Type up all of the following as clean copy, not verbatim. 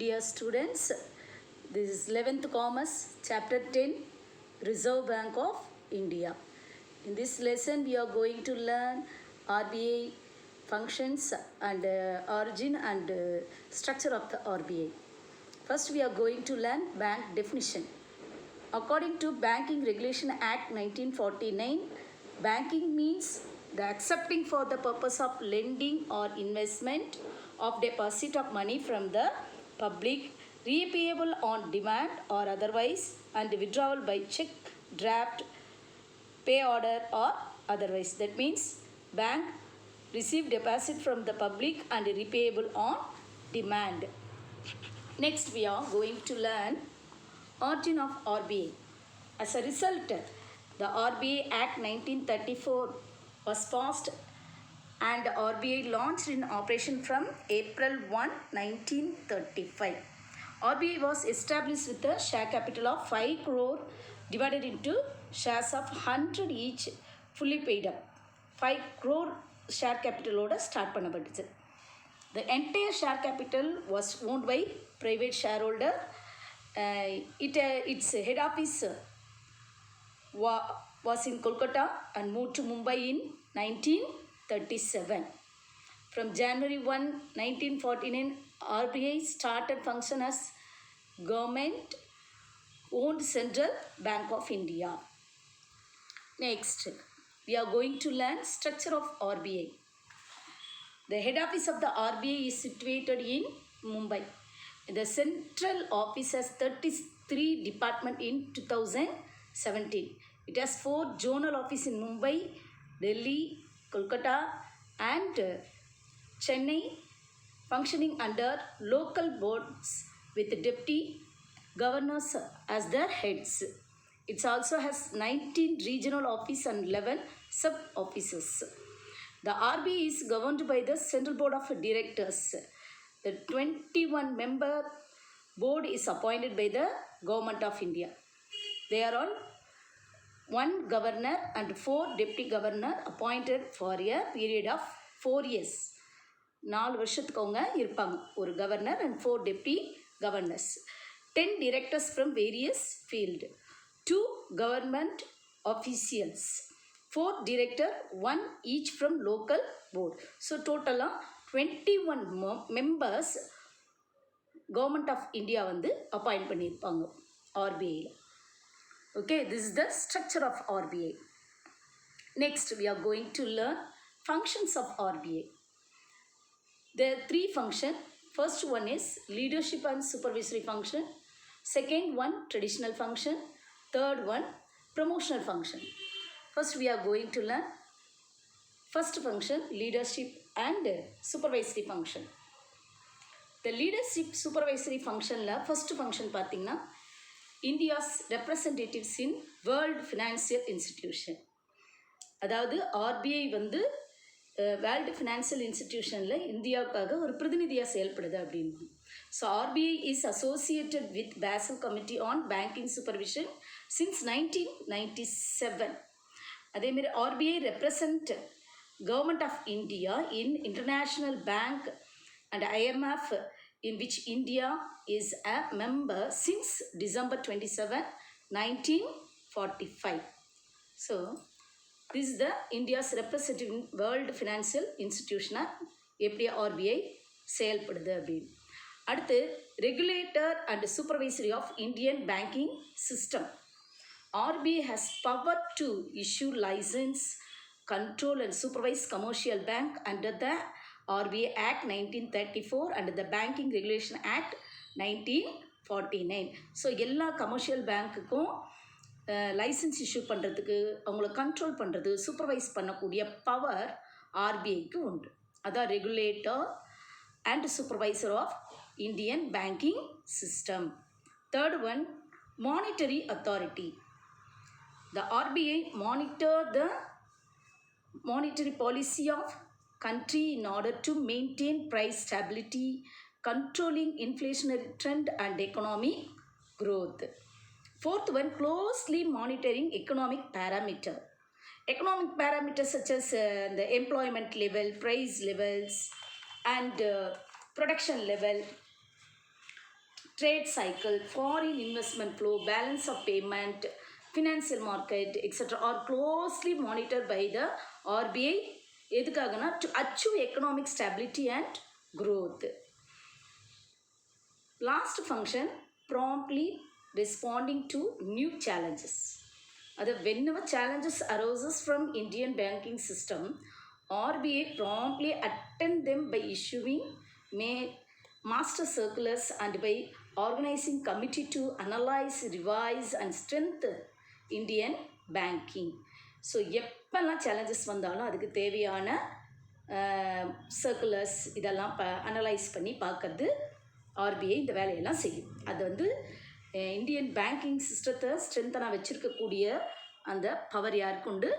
Dear students, this is 11th Commerce, Chapter 10, Reserve Bank of India. In this lesson, we are going to learn RBI functions and origin and structure of the RBI. First, we are going to learn bank definition. According to Banking Regulation Act 1949, banking means the accepting for the purpose of lending or investment of deposit of money from the public, repayable on demand or otherwise, and withdrawal by check, draft, pay order or otherwise. That means bank receive deposit from the public and repayable on demand. Next, we are going to learn origin of RBI. As a result, the RBI Act 1934 was passed and RBI launched in operation from April 1, 1935. RBI was established with a share capital of 5 crore divided into shares of 100 each, fully paid up. 5 crore share capital oda start பண்ணப்பட்டுச்சு. The entire share capital was owned by private shareholder. Its head office was in Kolkata and moved to Mumbai in 1937. From January 1, 1949, RBI started function as government-owned Central Bank of India. Next, we are going to learn structure of RBI. The head office of the RBI is situated in Mumbai. The central office has 33 departments in 2017. It has 4 zonal offices in Mumbai, Delhi, Kolkata and Chennai, functioning under local boards with deputy governors as their heads. It also has 19 regional offices and 11 sub-offices. The RBI is governed by the Central Board of Directors. The 21-member board is appointed by the Government of India. They are all 1 governor and 4 deputy governor appointed for a period of 4 years. 4 வருஷத்துக்கு அவங்க இருப்பாங்க ஒரு governor and 4 deputy governors. 10 directors from various field. 2 government officials. 4 director, 1 each from local board. So total 21 members Government of India வந்து appoint பண்ணியிருப்பாங்க RBI. Okay, this is the structure of RBI. Next, we are going to learn functions of RBI. There are 3 functions. First one is leadership and supervisory function. Second one, traditional function. Third one, promotional function. First, we are going to learn first function, leadership and supervisory function. The leadership supervisory function la first function பார்த்தீங்கன்னா India's representatives in World Financial Institution. அதாவது RBI வந்து world financial இன்ஸ்டிடியூஷனில் இந்தியாவுக்காக ஒரு பிரதிநிதியாக செயல்படுது அப்படின்னு. So RBI is associated with Basel Committee on Banking Supervision since 1997. அதேமாரி RBI represent Government of India in International Bank and IMF, in which India is a member since December 27, 1945. So, this is the India's representative in World Financial Institution. எப்படி RBI செயல்படுது அப்படின்னு. அடுத்து regulator and supervisory of Indian banking system. RBI has power to issue license, control and supervise commercial bank under the RBI Act 1934 and the Banking Regulation Act 1949. So எல்லா commercial பேங்க்குக்கும் licence issue பண்ணுறதுக்கு அவங்கள control பண்ணுறது supervise பண்ணக்கூடிய power ஆர்பிஐக்கு உண்டு. அதான் regulator and supervisor of Indian banking system. Third one, monetary authority. The RBI monitor the monetary policy of country in order to maintain price stability, controlling inflationary trend and economic growth. Fourth one, closely monitoring economic parameter. Economic parameters such as the employment level, price levels and production level trade cycle, foreign investment flow, balance of payment, financial market, etc. are closely monitored by the RBI எதுக்காகனா to achieve economic stability and growth. Last function, promptly responding to new challenges. Whenever challenges arises from Indian banking system, RBI promptly attend them by issuing master circulars and by organizing committee to analyze, revise and strengthen Indian banking. So எப்போல்லாம் challenges வந்தாலும் அதுக்கு தேவையான circulars இதெல்லாம் analyse பண்ணி பார்க்கறது RBI இந்த வேலையெல்லாம் செய்யும். அது இந்தியன் பேங்கிங் சிஸ்டத்தை ஸ்ட்ரென்த்தனாக வச்சுருக்கக்கூடிய அந்த பவர் யாருக்கு உண்டு?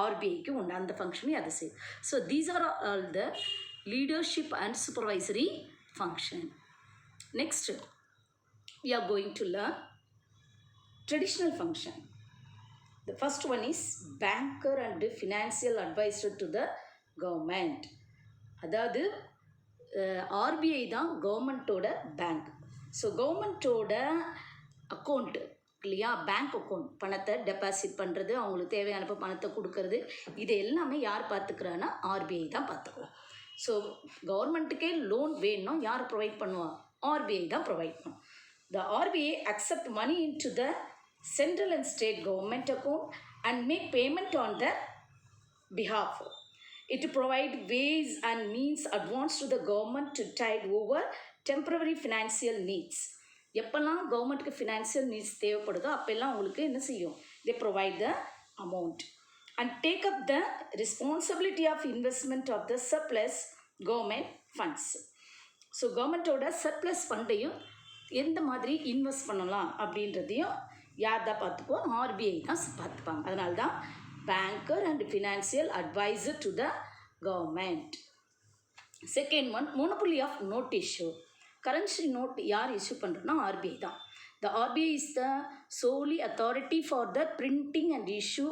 ஆர்பிஐக்கு உண்டு. அந்த ஃபங்க்ஷனையும் அதை செய்யும். So these are all the leadership and supervisory function. Next, we are going to learn traditional function. The first one is banker and financial advisor to the government. அதாவது ஆர்பிஐ தான் கவர்மெண்ட்டோட பேங்க். ஸோ கவர்மெண்ட்டோட account இல்லையா, bank account, பணத்தை deposit பண்ணுறது, அவங்களுக்கு தேவையான பணத்தை கொடுக்கறது, இது எல்லாமே யார் பார்த்துக்கிறான்னா ஆர்பிஐ தான் பார்த்துக்குவோம். ஸோ கவர்மெண்ட்டுக்கே லோன் வேணும், யார் ப்ரொவைட் பண்ணுவா? ஆர்பிஐ தான் ப்ரொவைட் பண்ணும். The RBI accept money into the central and state government account and make payment on the behalf. It provide ways and means advance to the government to tide over temporary financial needs. எப்போல்லாம் கவர்மெண்ட்டுக்கு financial needs தேவைப்படுதோ அப்போல்லாம் உங்களுக்கு என்ன செய்யும்? They provide the amount and take up the responsibility of investment of the surplus government funds. So கவர்மெண்ட்டோட surplus ஃபண்டையும் எந்த மாதிரி இன்வெஸ்ட் பண்ணலாம் அப்படின்றதையும் யார் தான் பார்த்துப்போம்? ஆர்பிஐ தான் பார்த்துப்பாங்க. அதனால தான் banker and financial adviser to the government. Second one, monopoly of note issue. Currency note யார் இஷ்யூ பண்ணுறோன்னா ஆர்பிஐ தான். The RBI is the solely authority for the printing and issue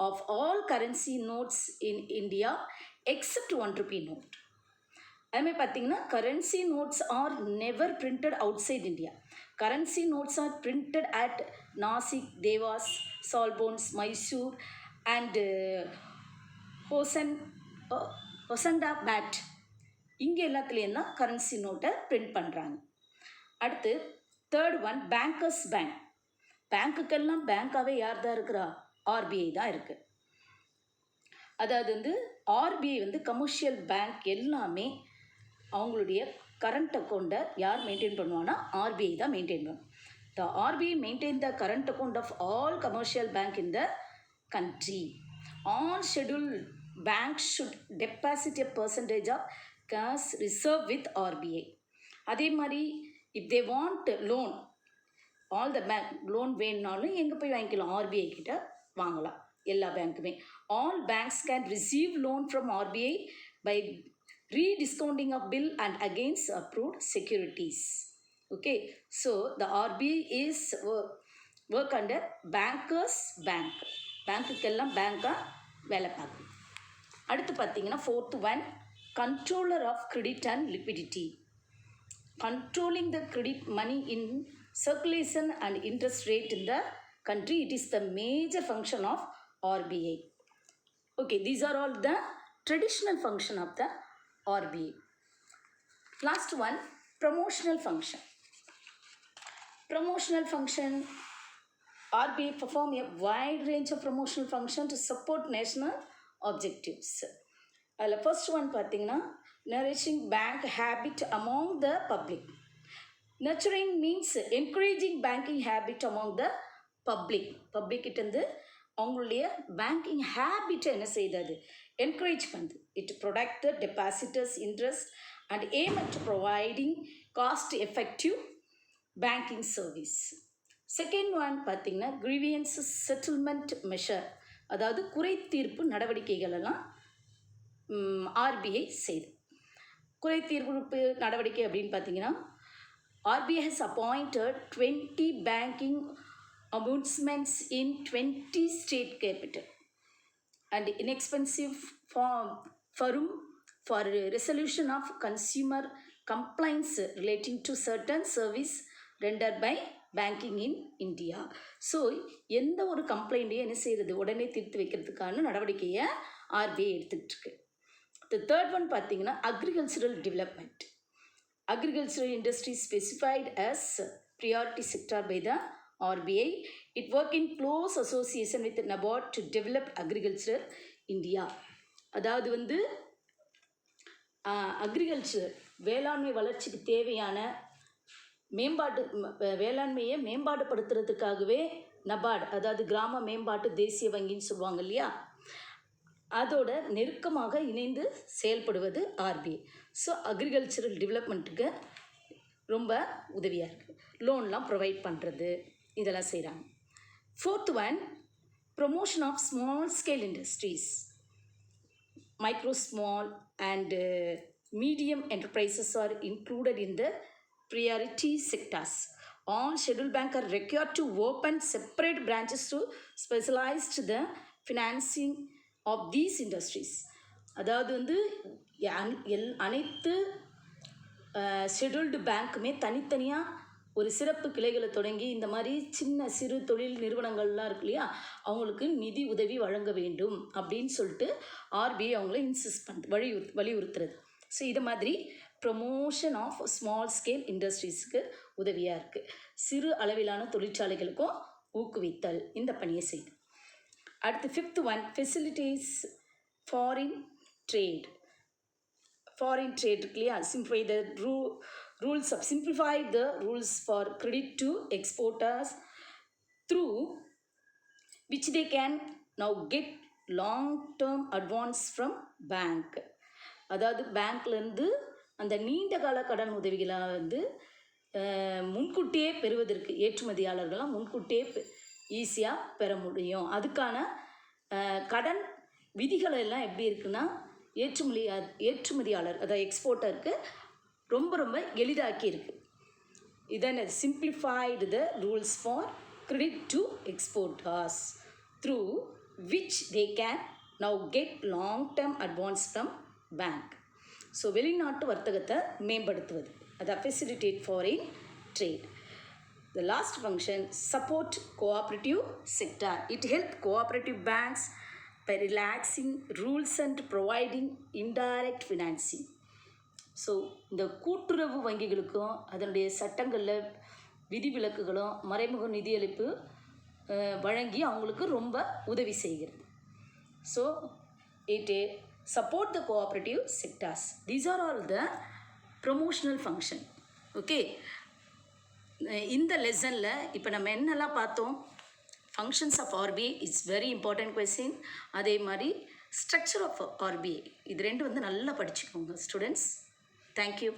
of all currency notes in India except 1 rupee note. அதுமாதிரி பார்த்தீங்கன்னா currency notes are never printed outside India. Currency notes are printed at Nasik, Devas, Salbons, Mysore and Hosandabat. இங்கே எல்லாத்துலேயும் தான் currency நோட்டை print பண்ணுறாங்க. அடுத்து third one, bankers bank. பேங்க்குக்கெல்லாம் பேங்காகவே யார் தான் இருக்கிறா? ஆர்பிஐ தான் இருக்குது. அதாவது ஆர்பிஐ கமர்ஷியல் பேங்க் எல்லாமே அவங்களுடைய கரண்ட் அக்கௌண்ட்டை யார் மெயின்டைன் பண்ணுவான்னா ஆர்பிஐ தான் மெயின்டைன் பண்ணும். The RBI maintain the current account of all commercial bank in the country. All schedule bank should deposit a percentage of cash reserve with RBI. அதே மாதிரி if they want loan, all the bank loan வேணுனாலும் எங்கே போய் வாங்கிக்கலாம்? RBI கிட்ட வாங்கலாம். எல்லா பேங்க்குமே all banks can receive loan from RBI by rediscounting of bill and against approved securities. Okay, so the RBI is work under bankers bank. பேங்க்குக்கெல்லாம் பேங்காக வேலை பார்க்கும். அடுத்து பார்த்தீங்கன்னா fourth one, controller of credit and liquidity. Controlling the credit money in circulation and interest rate in the country, it is the major function of RBI. Okay, these are all the traditional function of the RBI. Last one, promotional function. Promotional function, RBI perform a wide range of promotional function to support national objectives. அதில் first one பார்த்தீங்கன்னா nourishing bank habit among the public. Nurturing means encouraging banking habit among the public. Public கிட்டேருந்து அவங்களுடைய banking ஹேபிட்டை என்ன செய்தது? Encourage பண்ணுது. It protect the depositors interest and aim at providing cost effective banking service. Second one பார்த்தீங்கன்னா grievance settlement measure, அதாவது குறை தீர்ப்பு நடவடிக்கைகளெல்லாம் RBI செய்து. குறை தீர்ப்பு நடவடிக்கை அப்படின்னு பார்த்தீங்கன்னா RBI has appointed 20 banking ombudsmen in 20 state capital and inexpensive firm for resolution of consumer complaints relating to certain service render by banking in India. So எந்த ஒரு கம்ப்ளைண்ட்டையும் என்ன செய்கிறது, உடனே தீர்த்து வைக்கிறதுக்கான நடவடிக்கையை ஆர்பிஐ எடுத்துகிட்ருக்கு. த தேர்ட் ஒன் பார்த்தீங்கன்னா agricultural development. Agricultural industry specified as priority sector by the RBI. It work in close association with NABARD to develop agriculture India. அதாவது வந்து அக்ரிகல்ச்சர் வேளாண்மை வளர்ச்சிக்கு தேவையான வேளாண்மையை மேம்பாடுபடுத்துறதுக்காகவே நபார்டு, அதாவது கிராம மேம்பாட்டு தேசிய வங்கின்னு சொல்லுவாங்க இல்லையா, அதோட நெருக்கமாக இணைந்து செயல்படுவது ஆர்பிஐ. ஸோ அக்ரிகல்ச்சரல் டெவலப்மெண்ட்டுக்கு ரொம்ப உதவியாக இருக்குது. லோன்லாம் ப்ரொவைட் பண்ணுறது, இதெல்லாம் செய்கிறாங்க. Fourth one, promotion of small scale industries. Micro small and medium enterprises are included in the priority sectors. All scheduled banks are required to open separate branches to specialize the financing of these industries. அதாவது வந்து அனைத்து scheduled பேங்க்குமே தனித்தனியாக ஒரு சிறப்பு கிளைகளை தொடங்கி இந்த மாதிரி சின்ன சிறு தொழில் நிறுவனங்கள்லாம் இருக்கு இல்லையா, அவங்களுக்கு நிதி உதவி வழங்க வேண்டும் அப்படின்னு சொல்லிட்டு ஆர்பிஐ அவங்கள இன்சிஸ்ட் வலியுறுத்துறது. ஸோ இது மாதிரி ப்ரொமோஷன் ஆஃப் ஸ்மால் ஸ்கேல் இண்டஸ்ட்ரீஸுக்கு உதவியாக இருக்குது. சிறு அளவிலான தொழிற்சாலைகளுக்கும் ஊக்குவித்தல் இந்த பணியை செய்யுது. அடுத்து fifth one, facilitates foreign trade. Foreign trade இருக்கு இல்லையா, சிம்பிளை த rules of simplify the rules for credit to exporters through which they can now get long term advance from bank. அதாவது பேங்க்லேருந்து அந்த நீண்ட கால கடன் உதவிகளை வந்து முன்கூட்டியே பெறுவதற்கு ஏற்றுமதியாளர்கள்லாம் முன்கூட்டியே ஈஸியாக பெற முடியும். அதுக்கான கடன் விதிகள் எல்லாம் எப்படி இருக்குன்னா, ஏற்றுமதியாளர் அதாவது எக்ஸ்போர்ட்டருக்கு ரொம்ப ரொம்ப எளிதாக்கி இருக்கு. இதன் simplified the rules for credit to exporters through which they can now get long term advance from bank. So வெளிநாட்டு வர்த்தகத்தை மேம்படுத்துவது, அதான் facilitate foreign trade. The last function, support cooperative sector. It help cooperative banks by relaxing rules and providing indirect financing. So இந்த கூட்டுறவு வங்கிகளுக்கும் அதனுடைய சட்டங்களில் விதிவிலக்குகளும் மறைமுக நிதியளிப்பு வழங்கி அவங்களுக்கு ரொம்ப உதவி செய்கிறது. So it support the cooperative sectors. These are all the promotional function. Okay, இந்த லெசனில் இப்போ நம்ம என்னெல்லாம் பார்த்தோம்? Functions of RBI it's very important question. அதே மாதிரி ஸ்ட்ரக்சர் ஆஃப் ஆர்பிஐ, இது ரெண்டு வந்து நல்லா படிச்சுக்கோங்க ஸ்டூடெண்ட்ஸ். தேங்க்யூ.